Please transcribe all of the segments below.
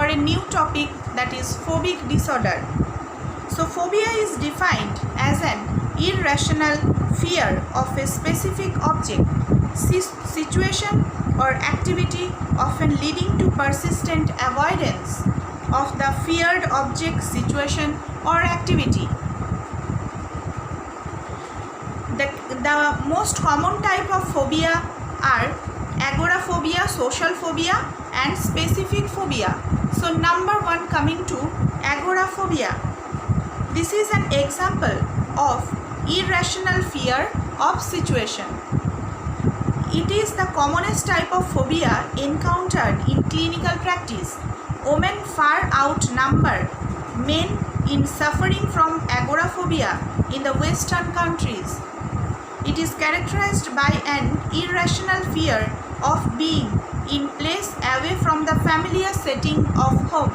for a new topic, that is phobic disorder. So phobia is defined as an irrational fear of a specific object, situation or activity, often leading to persistent avoidance of the feared object, situation or activity. The most common type of phobia are agoraphobia, social phobia and specific phobia. So number one, coming to agoraphobia. This is an example of irrational fear of situation. It is the commonest type of phobia encountered in clinical practice. Women far outnumber men in suffering from agoraphobia in the Western countries. It is characterized by an irrational fear of being in place away from the familiar setting of home.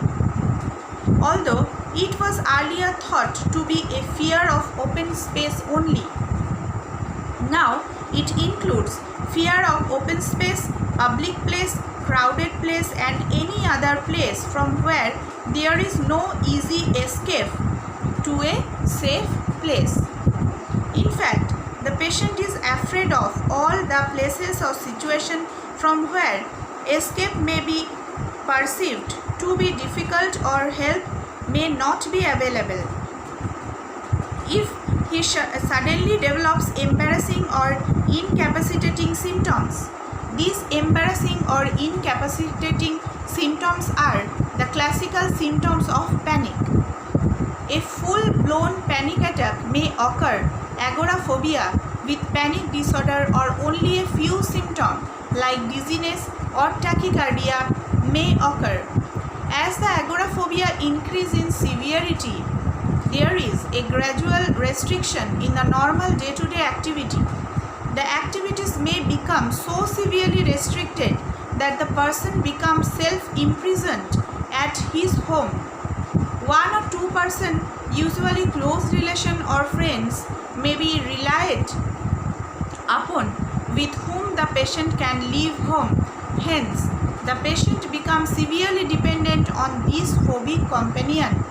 Although it was earlier thought to be a fear of open space only, now it includes fear of open space, public place, crowded place and any other place from where there is no easy escape to a safe place. In fact, the patient is afraid of all the places or situation from where escape may be perceived to be difficult or help may not be available. If he suddenly develops embarrassing or incapacitating symptoms, these embarrassing or incapacitating symptoms are the classical symptoms of panic. A full-blown panic attack may occur. Agoraphobia with panic disorder or only a few symptoms like dizziness or tachycardia may occur. As the agoraphobia increases in severity, there is a gradual restriction in the normal day-to-day activity. The activities may become so severely restricted that the person becomes self-imprisoned at his home. 1 or 2%, usually close relation or friends, may be relied upon with whom the patient can leave home. Hence, the patient becomes severely dependent on this phobic companion.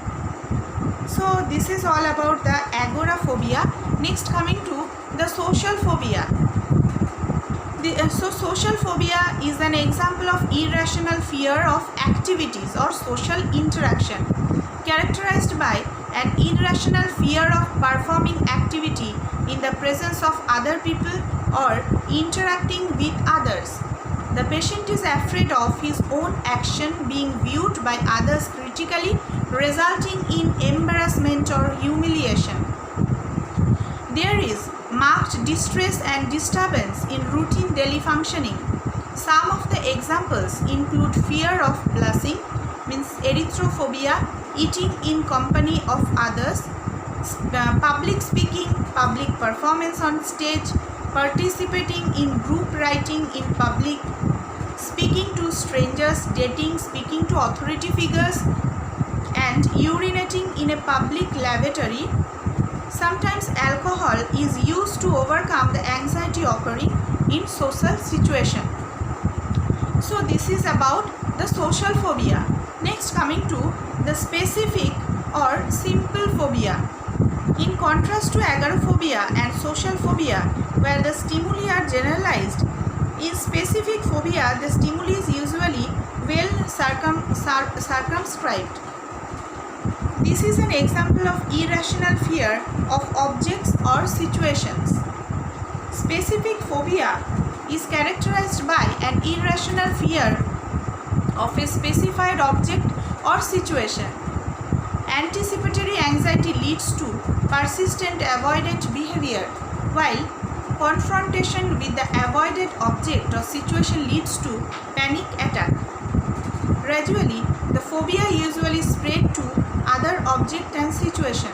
So this is all about the agoraphobia. Next, coming to the social phobia. So social phobia is an example of irrational fear of activities or social interaction, characterized by an irrational fear of performing activity in the presence of other people or interacting with others. The patient is afraid of his own action being viewed by others critically, resulting in embarrassment or humiliation. There is marked distress and disturbance in routine daily functioning. Some of the examples include fear of blushing, means erythrophobia, eating in company of others, public speaking, public performance on stage, participating in group writing in public, speaking to strangers, dating, speaking to authority figures, and urinating in a public lavatory. Sometimes alcohol is used to overcome the anxiety occurring in social situation. So this is about the social phobia. Next, coming to the specific or simple phobia. In contrast to agoraphobia and social phobia, where the stimuli are generalized, in specific phobia the stimuli is usually well circumscribed. This is an example of irrational fear of objects or situations. Specific phobia is characterized by an irrational fear of a specified object or situation. Anticipatory anxiety leads to persistent avoidant behavior, while confrontation with the avoided object or situation leads to panic attack. Gradually, the phobia usually spread to other object and situation.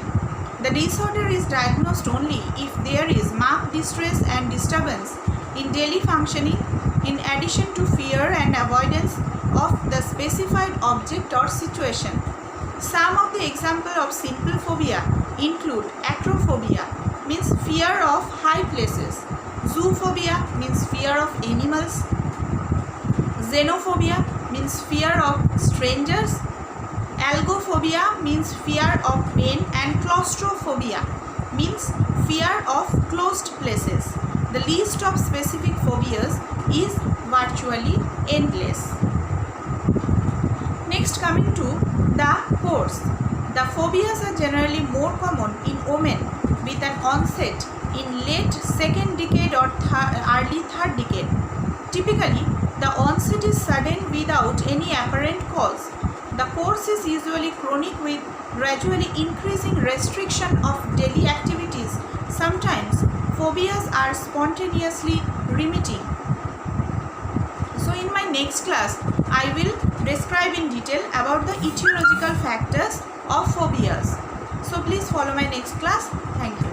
The disorder is diagnosed only if there is marked distress and disturbance in daily functioning, in addition to fear and avoidance of the specified object or situation. Some of the examples of simple phobia include acrophobia, means fear of high places; zoophobia, means fear of animals; xenophobia, means fear of strangers. Algophobia means fear of pain, and claustrophobia means fear of closed places. The list of specific phobias is virtually endless. Next, coming to the course. The phobias are generally more common in women with an onset in late second decade or early third decade. Typically, the onset is sudden without any apparent cause. The course is usually chronic with gradually increasing restriction of daily activities. Sometimes phobias are spontaneously remitting. So in my next class, I will describe in detail about the etiological factors of phobias. So please follow my next class. Thank you.